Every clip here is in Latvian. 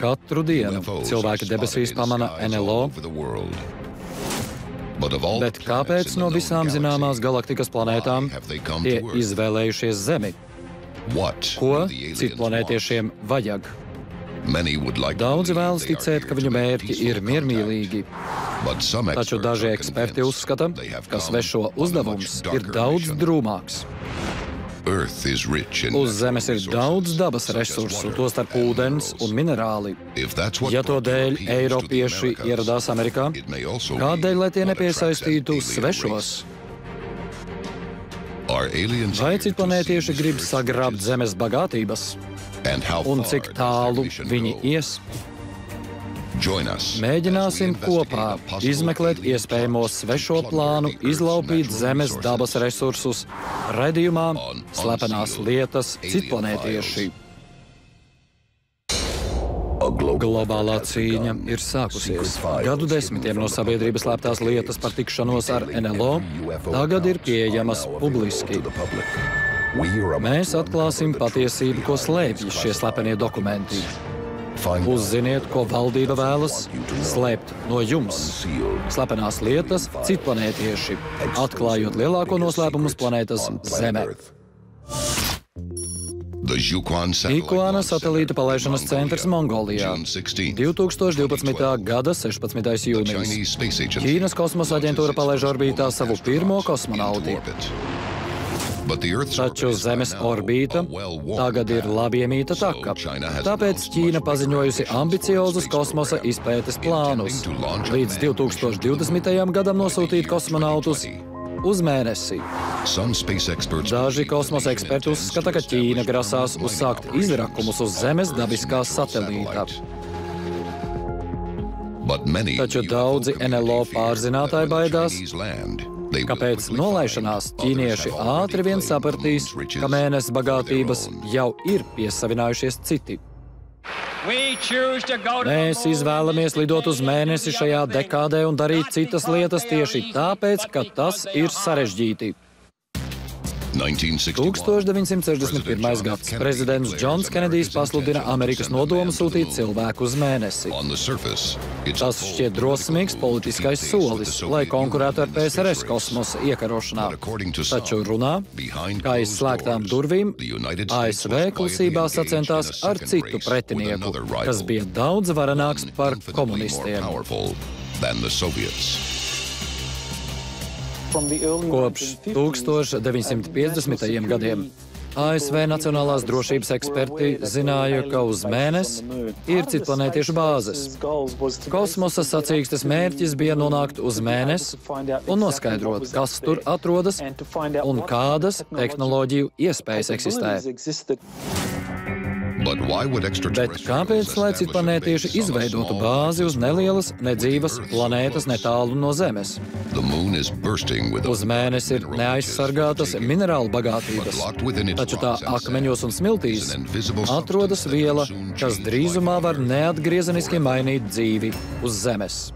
Katru dienu cilvēki debesīs pamana NLO, bet kāpēc no visām zināmās galaktikas planētām tie izvēlējušies Zemi? Ko citplanētiešiem vajag? Daudzi vēlas ticēt, ka viņu mērķi ir miermīlīgi, taču daži eksperti uzskata, ka svešo uzdevums ir daudz drūmāks. Uz Zemes ir daudz dabas resursu, tostarp ūdens un minerāli. Ja to dēļ eiropieši ieradās Amerikā, kādēļ, lai tie nepiesaistītu svešos? Vai citplanētieši grib sagrābt Zemes bagātības? Un cik tālu viņi ies? Mēģināsim kopā izmeklēt iespējamo svešo plānu, izlaupīt Zemes dabas resursus raidījumā Slepenās lietas citplanētieši. Globālā cīņa ir sākusies. Gadu desmitiem no sabiedrības slēptās lietas par tikšanos ar NLO tagad ir pieejamas publiski. Mēs atklāsim patiesību, ko slēpj šie slepenie dokumenti. Uzziniet, ko valdība vēlas slēpt no jums. Slepenās lietas citplanētieši, atklājot lielāko noslēpumus planētas Zeme. Ikuāna satelīta palaišanas centrs Mongolijā. 2012. gada 16. jūnijas. Ķīnas kosmosa aģentūra palaiž orbītā savu pirmo kosmonauti. Taču Zemes orbīta tagad ir labi iemīta taka, tāpēc Ķīna paziņojusi ambiciozus kosmosa izpētes plānus. Līdz 2020. gadam nosūtīt kosmonautus uz Mēnesi. Daži kosmosa eksperti uzskata, ka Ķīna grasās uzsākt izrakumus uz Zemes dabiskā satelīta. Taču daudzi NLO pārzinātāji baidās, ka pēc nolaišanās ķīnieši ātri vien sapratīs, ka Mēness bagātības jau ir piesavinājušies citi. Mēs izvēlamies lidot uz Mēnesi šajā dekādē un darīt citas lietas tieši tāpēc, ka tas ir sarežģīti. 1961. gads. Prezidents Džons Kenedijs pasludina Amerikas nodomu sūtīt cilvēku uz Mēnesi. Tas šķiet drosmīgs politiskais solis, lai konkurētu ar PSRS kosmosa iekarošanā. Taču runā, kā aiz slēgtām durvīm, ASV klusībā sacentās ar citu pretinieku, kas bija daudz varenāks par komunistiem. Kopš 1950. gadiem ASV Nacionālās drošības eksperti zināja, ka uz Mēnesi ir citplanētiešu bāzes. Kosmosa sacīkstes mērķis bija nonākt uz Mēnesi un noskaidrot, kas tur atrodas un kādas tehnoloģiju iespējas eksistē. Bet kāpēc, lai citplanētieši izveidotu bāzi uz nelielas, nedzīvas planētas netālu no Zemes? Uz Mēnesi ir neaizsargātas minerālu bagātības, taču tā akmeņos un smiltīs atrodas viela, kas drīzumā var neatgriezeniski mainīt dzīvi uz Zemes.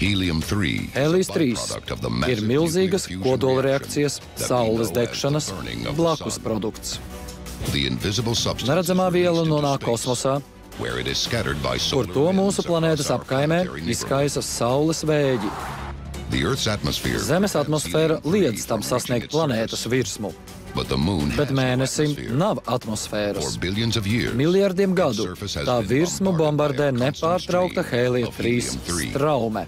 Hēlijs-3 ir milzīgas kodolreakcijas, saules degšanas blakus produkts. Neredzamā viela nonāk kosmosā, kur to mūsu planētas apkaimē izkaisa saules vēji. Zemes atmosfēra liedz tam sasniegt planētas virsmu, bet Mēnesim nav atmosfēras. Miljardiem gadu tā virsmu bombardē nepārtraukta Hēlija-3 straume.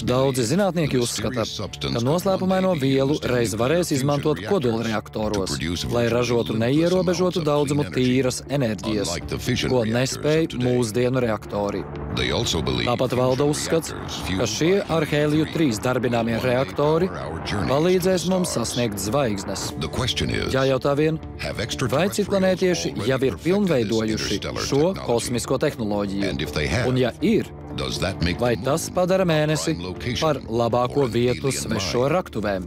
Daudzi zinātnieki uzskata, ka noslēpumaino vielu reiz varēs izmantot kodolreaktoros, lai ražotu neierobežotu daudzumu tīras enerģijas, ko nespēj mūsdienu reaktori. Tāpat valda uzskats, ka šie ar Hēliju-3 darbināmie reaktori palīdzēs mums sasniegt zvaigznes. Jājautā vien, vai citplanētieši jau ir pilnveidojuši šo kosmisko tehnoloģiju? Un ja ir, vai tas padara Mēnesi par labāko vietu svešo raktuvēm?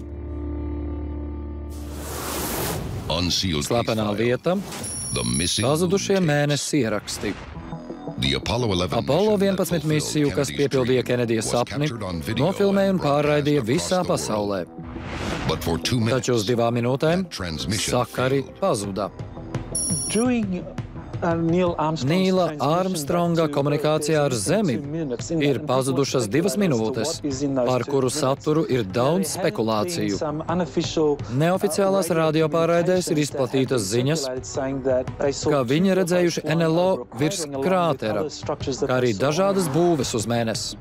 Slepenā vieta - pazudušie Mēness ieraksti. Apollo 11 misiju, kas piepildīja Kenedija sapni, nofilmēja un pārraidīja visā pasaulē. Taču uz 2 minūtēm sakari pazuda. Nīla Armstronga komunikācijā ar Zemi ir pazudušas 2 minūtes, par kuru saturu ir daudz spekulāciju. Neoficiālās radiopāraidēs ir izplatītas ziņas, ka viņi redzējuši NLO virs krātera, kā arī dažādas būves uz Mēnesi.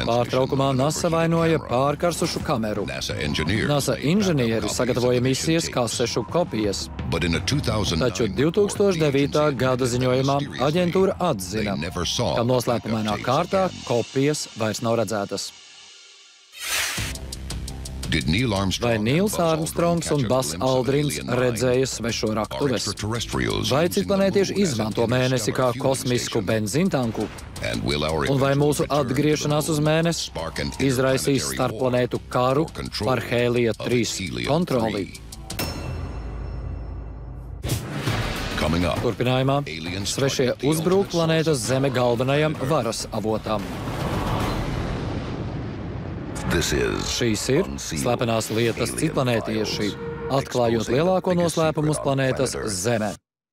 Pārtraukumā NASA vainoja pārkarsušu kameru. NASA inženieri sagatavoja misijas kasešu kopijas, taču 2009. gada ziņojumā aģentūra atzina, ka noslēpumainā kārtā kopijas vairs nav redzētas. Vai Nīls Armstrongs un Bas Aldrins redzēja svešo raktuves? Vai citplanētieši izmanto Mēnesi kā kosmisku benzīntanku? Un vai mūsu atgriešanās uz Mēnesi izraisīs starpplanētu karu par Hēlija 3 kontroli? Turpinājumā svešie uzbrūk planētas Zeme galvenajam varas avotam. Šīs ir slepenās lietas citplanētieši, atklājot lielāko noslēpumu uz planētas Zeme.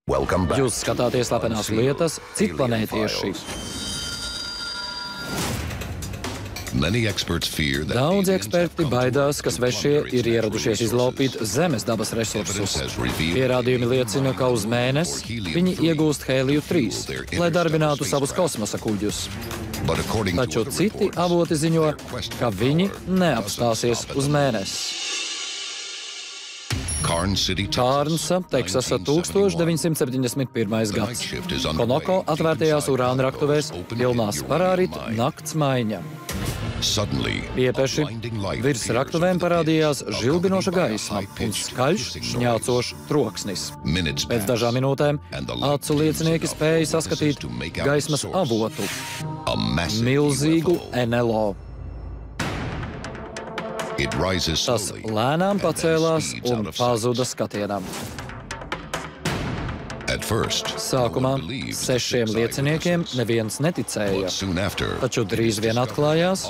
Jūs skatāties slepenās lietas citplanētieši. Daudzi eksperti baidās, ka svešie ir ieradušies izlaupīt Zemes dabas resursus. Pierādījumi liecina, ka uz Mēnesi viņi iegūst Hēliju 3, lai darbinātu savus kosmosa kuģus. Taču citi avoti ziņo, ka viņi neapstāsies uz Mēnesi. Kārnsa, Teksasa, 1971. gads. Konoko atvērtajās urāna raktuvēs pilnās parārīt nakts maiņa. Piepeši virs raktuvēm parādījās žilbinoša gaisma un skaļš šņācošs troksnis. Pēc dažām minūtēm acu liecinieki spēja saskatīt gaismas avotu - milzīgu NLO. Tas lēnām pacēlās un pazuda skatienam. Sākumā 6 lieciniekiem neviens neticēja, taču drīz vien atklājās,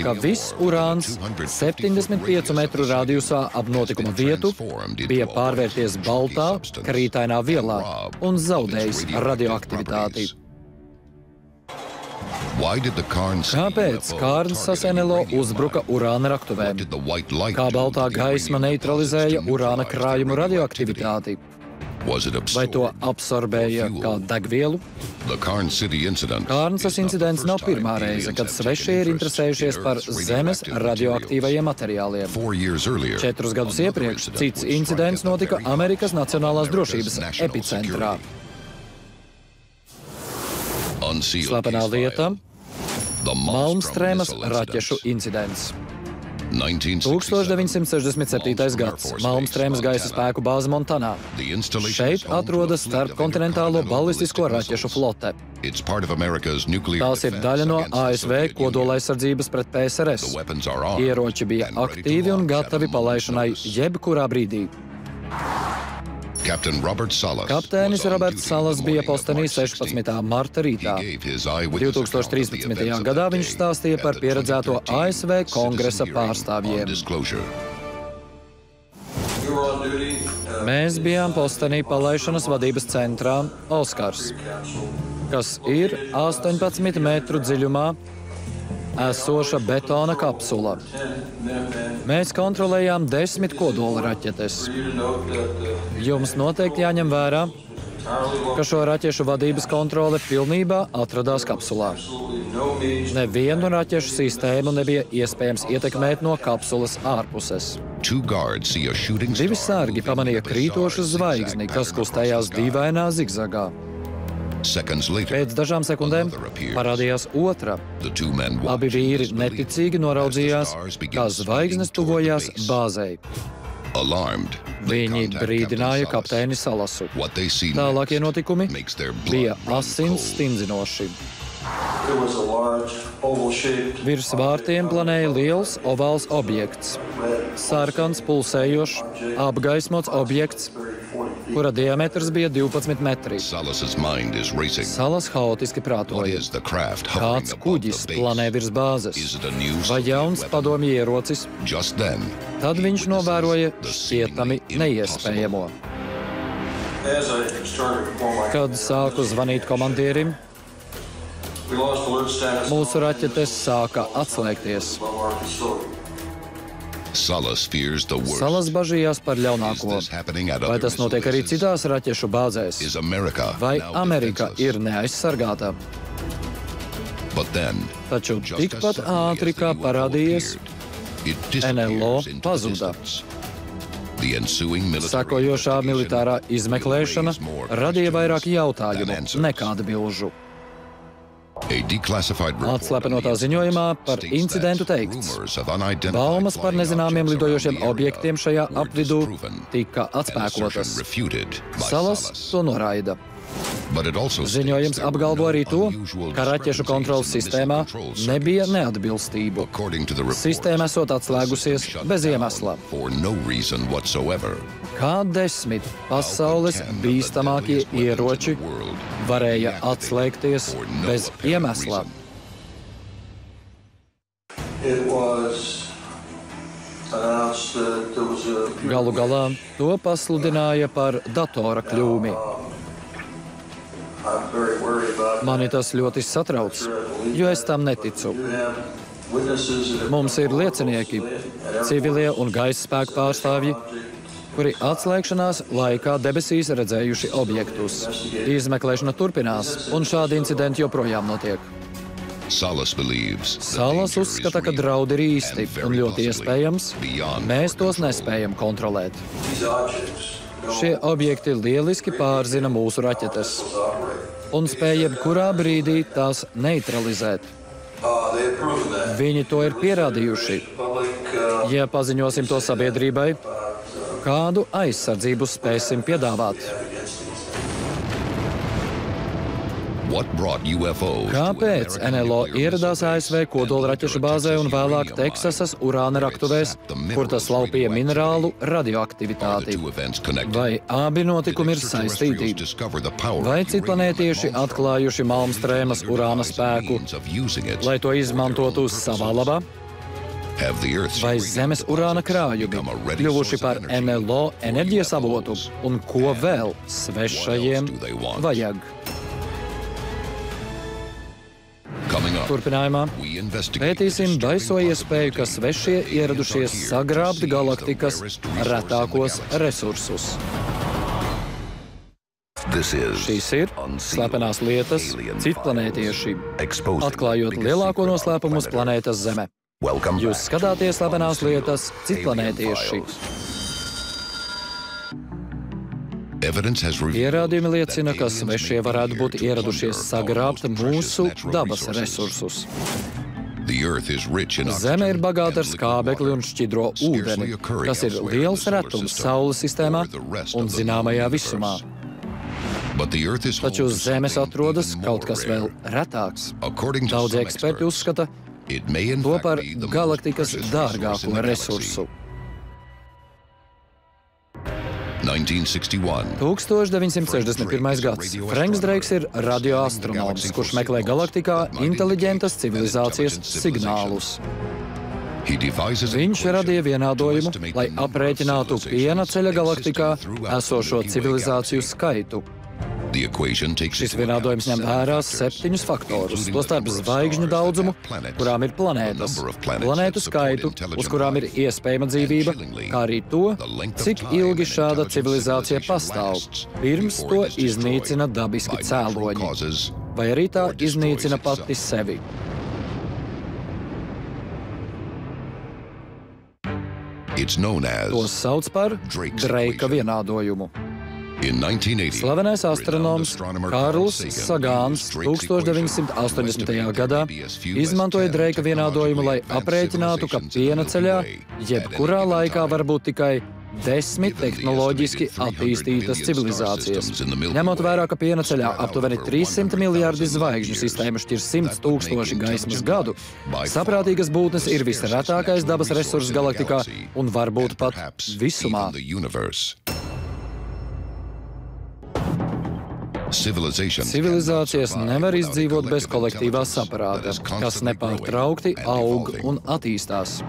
ka viss urāns 75 metru radiusā ap notikuma vietu bija pārvērties baltā, krītainā vielā un zaudējis radioaktivitāti. Kāpēc Kārnsas NLO uzbruka urāna raktuvēm? Kā baltā gaisma neutralizēja urāna krājumu radioaktivitāti? Vai to absorbēja kā degvielu? Kārnsas incidents nav pirmā reize, kad svešie ir interesējušies par Zemes radioaktīvajiem materiāliem. 4 gadus iepriekš cits incidents notika Amerikas Nacionālās drošības epicentrā. Slepenā lieta - Malmstrēmas raķešu incidents. 1967. gads - Malmstrēmas gaisa spēku bāze Montanā. Šeit atrodas starpkontinentālo balistisko raķešu flote. Tās ir daļa no ASV kodolaizsardzības pret PSRS. Ieroči bija aktīvi un gatavi palaišanai jebkurā brīdī. Kapteinis Roberts Salas bija postenī 16. marta rītā. 2013. gadā viņš stāstīja par pieredzēto ASV kongresa pārstāvjiem. Mēs bijām postenī palaišanas vadības centrā Oskars, kas ir 18 metru dziļumā esoša betona kapsula. Mēs kontrolējām 10 kodola raķetes. Jums noteikti jāņem vērā, ka šo raķešu vadības kontrole pilnībā atradās kapsulā. Nevienu raķešu sistēmu nebija iespējams ietekmēt no kapsulas ārpuses. 2 sargi pamanīja krītošu zvaigzni, kas kustējās dīvainā zigzagā. Pēc dažām sekundēm parādījās otra. Abi vīri neticīgi noraudzījās, kā zvaigznes tuvojās bāzei. Viņi brīdināja kapteini Salasu. Tālākie notikumi bija asins stingzinoši. Virs vārtiem planēja liels ovāls objekts. Sarkans, pulsējošs, apgaismots objekts, kura diametrs bija 12 metri. Salas haotiski prātoja. Kāds kuģis planē virs bāzes? Vai jauns padomju ierocis? Tad viņš novēroja šķietami neiespējamo. Kad sāku zvanīt komandierim, mūsu raķetes sāka atslēgties. Salas bažījās par ļaunāko. Vai tas notiek arī citās raķešu bāzēs? Vai Amerika ir neaizsargāta? Taču tikpat ātri, kā parādījies, NLO pazuda. Sekojošā militārā izmeklēšana radīja vairāk jautājumu nekā atbilžu. Atslepenotā ziņojumā par incidentu teikts, baumas par nezināmiem lidojošiem objektiem šajā apvidū tika atspēkotas. Salas to noraida. Ziņojums apgalvo arī to, ka raķešu kontroles sistēmā nebija neatbilstību. Sistēma esot atslēgusies bez iemesla. Kā 10 pasaules bīstamākie ieroči varēja atslēgties bez iemesla? Galu galā to pasludināja par datora kļūmi. Mani tas ļoti satrauc, jo es tam neticu. Mums ir liecinieki, civilie un gaisa spēku pārstāvji, kuri atslēgšanās laikā debesīs redzējuši objektus. Izmeklēšana turpinās, un šādi incidenti joprojām notiek. Salas uzskata, ka draudi ir īsti, un ļoti iespējams, mēs tos nespējam kontrolēt. Šie objekti lieliski pārzina mūsu raķetes un spēj jebkurā brīdī tās neutralizēt. Viņi to ir pierādījuši. Ja paziņosim to sabiedrībai, kādu aizsardzību spēsim piedāvāt? Kāpēc NLO ieradās ASV kodolraķešu bāzē un vēlāk Teksasas urāna raktuvēs, kur tas laupīja minerālu radioaktivitāti? Vai abi notikumi ir saistīti? Vai citplanētieši atklājuši Malmstrēmas urāna spēku, lai to izmantotu uz savā labā? Vai Zemes urāna krājumi kļuvuši par NLO enerģijas avotu? Un ko vēl svešajiem vajag? Turpinājumā pētīsim baiso iespēju, ka svešie ieradušies sagrābt galaktikas retākos resursus. Šīs ir slepenās lietas, citplanētieši, atklājot lielāko noslēpumu uz planētas Zeme. Jūs skatāties slepenās lietas, citplanētieši. Pierādījumi liecina, ka svešie varētu būt ieradušies sagrābt mūsu dabas resursus. Zeme ir bagāta ar skābekli un šķidro ūdeni, kas ir liels retums Saules sistēmā un zināmajā visumā. Taču uz Zemes atrodas kaut kas vēl retāks. Daudzi eksperti uzskata to par galaktikas dārgāko resursu. 1961. gads. Franks Dreiks ir radioastronoms, kurš meklē galaktikā inteliģentas civilizācijas signālus. Viņš radīja vienādojumu, lai aprēķinātu piena ceļa galaktikā esošo civilizāciju skaitu. Šis vienādojums ņem vērā 7 faktorus, tostarp zvaigžņu daudzumu, kurām ir planētas, planētu skaitu, uz kurām ir iespējama dzīvība, kā arī to, cik ilgi šāda civilizācija pastāv, pirms to iznīcina dabiski cēloņi, vai arī tā iznīcina pati sevi. To sauc par Dreika vienādojumu. Slavenais astronoms Karls Sagāns 1980. gadā izmantoja Dreika vienādojumu, lai aprēķinātu, ka piena ceļā jebkurā laikā var būt tikai 10 tehnoloģiski attīstītas civilizācijas. Ņemot vērā, ka piena ceļā aptuveni 300 miljārdi zvaigžņu sistēmu šķir 100 000 gaismas gadu, saprātīgas būtnes ir visretākais dabas resurss galaktikā un varbūt pat visumā. Civilizācijas nevar izdzīvot bez kolektīvā saprāta, kas nepārtraukti aug un attīstās.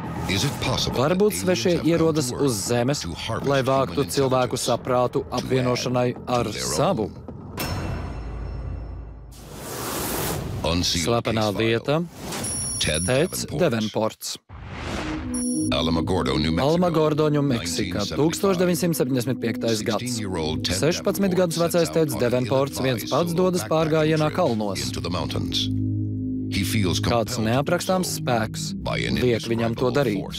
Varbūt svešie ierodas uz Zemes, lai vāktu cilvēku saprātu apvienošanai ar savu. Slepenā lieta - Teds Devenports. Alamogordo, Ņūmeksika, 1975. gads. 16 gadus vecais Teds Devenports viens pats dodas pārgājienā kalnos. Kāds neaprakstāms spēks liek viņam to darīt.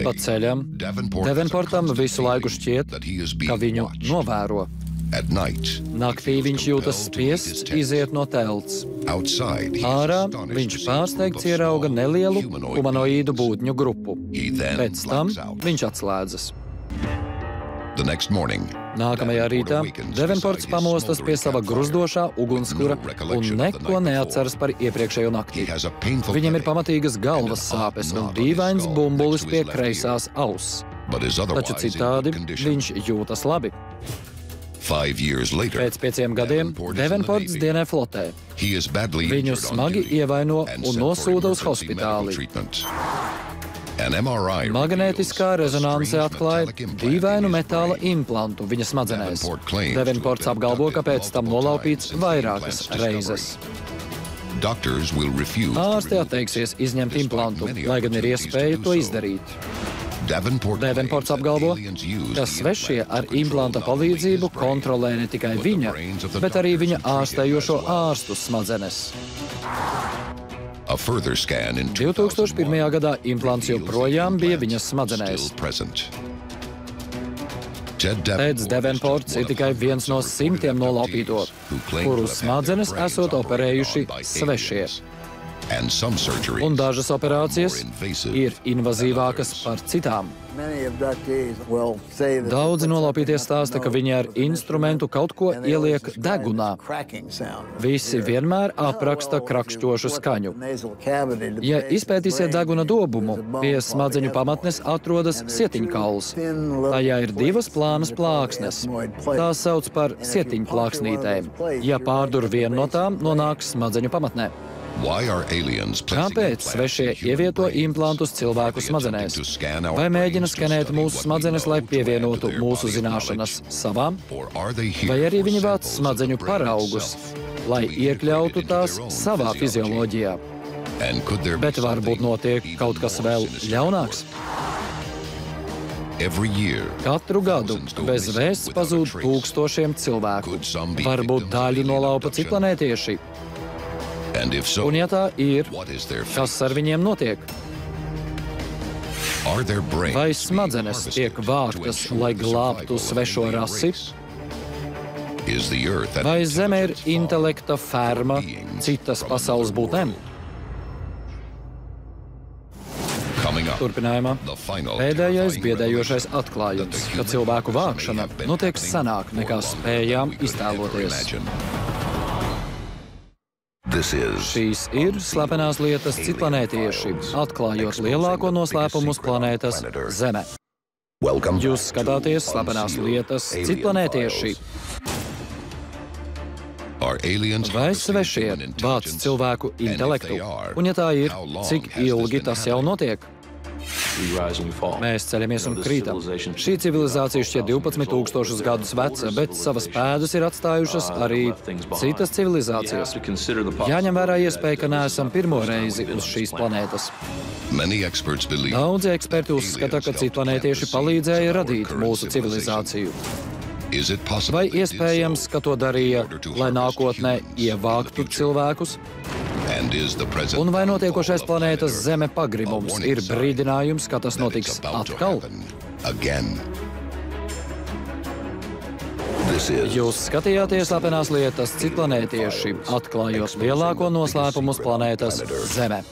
Pa ceļam Devenportam visu laiku šķiet, ka viņu novēro. Naktī viņš jūtas spiests iziet no telts. Ārā viņš pārsteigts ierauga nelielu humanoīdu būtņu grupu. Pēc tam viņš atslēdzas. Nākamajā rītā Devenports pamostas pie sava gruzdošā ugunskura un neko neatceras par iepriekšējo nakti. Viņam ir pamatīgas galvas sāpes un dīvains bumbulis pie kreisās auss. Taču citādi viņš jūtas labi. Pēc 5 gadiem Devenports dienē flotē. Viņu smagi ievaino un nosūta uz hospitāli. Magnētiskā rezonanse atklāja dīvainu metāla implantu viņa smadzenēs. Devenports apgalvo, ka pēc tam nolaupīts vairākas reizes. Ārsti atteiksies izņemt implantu, lai gan ir iespēja to izdarīt. Devenports apgalvo, ka svešie ar implanta palīdzību kontrolē ne tikai viņa, bet arī viņa ārstējošo ārstu smadzenes. 2001. gadā implants joprojām bija viņas smadzenēs. Teds Devenports ir tikai viens no 100 nolaupīto, kuru smadzenes esot operējuši svešie. Un dažas operācijas ir invazīvākas par citām. Daudzi nolaupītie stāsta, ka viņi ar instrumentu kaut ko ieliek degunā. Visi vienmēr apraksta krakšķošu skaņu. Ja izpētīsiet deguna dobumu, pie smadzeņu pamatnes atrodas sietiņkauls. Tajā ir 2 plānas plāksnes. Tās sauc par sietiņplāksnītēm. Ja pārdur vienu no tām, nonāk smadzeņu pamatnē. Kāpēc svešie ievieto implantus cilvēku smadzenēs? Vai mēģina skenēt mūsu smadzenes, lai pievienotu mūsu zināšanas savām? Vai arī viņi vāc smadzeņu paraugus, lai iekļautu tās savā fizioloģijā? Bet varbūt notiek kaut kas vēl ļaunāks? Katru gadu bez vēsts pazūd tūkstošiem cilvēku. Varbūt daļu nolaupa citplanētieši. Un ja tā ir, kas ar viņiem notiek? Vai smadzenes tiek vāktas, lai glābtu svešo rasi? Vai Zeme ir intelekta ferma citas pasaules būtnēm? Turpinājumā pēdējais biedējošais atklājums, ka cilvēku vākšana notiek senāk nekā spējām iztēloties. Šīs ir slepenās lietas citplanētieši, atklājot lielāko noslēpumu uz planētas Zeme. Jūs skatāties slepenās lietas citplanētieši. Vai svešie vāc cilvēku intelektu? Un ja tā ir, cik ilgi tas jau notiek? Mēs ceļamies un krītam. Šī civilizācija šķiet 12,000 gadus veca, bet savas pēdas ir atstājušas arī citas civilizācijas. Jāņem vērā iespēja, ka neesam pirmo reizi uz šīs planētas. Daudzi eksperti uzskata, ka citplanētieši palīdzēja radīt mūsu civilizāciju. Vai iespējams, ka to darīja, lai nākotnē ievāktu cilvēkus? Un vai notiekošais planētas Zeme pagribums ir brīdinājums, ka tas notiks atkal? Jūs skatījāties slepenās lietas citplanētieši, atklājot lielāko noslēpumu uz planētas Zeme.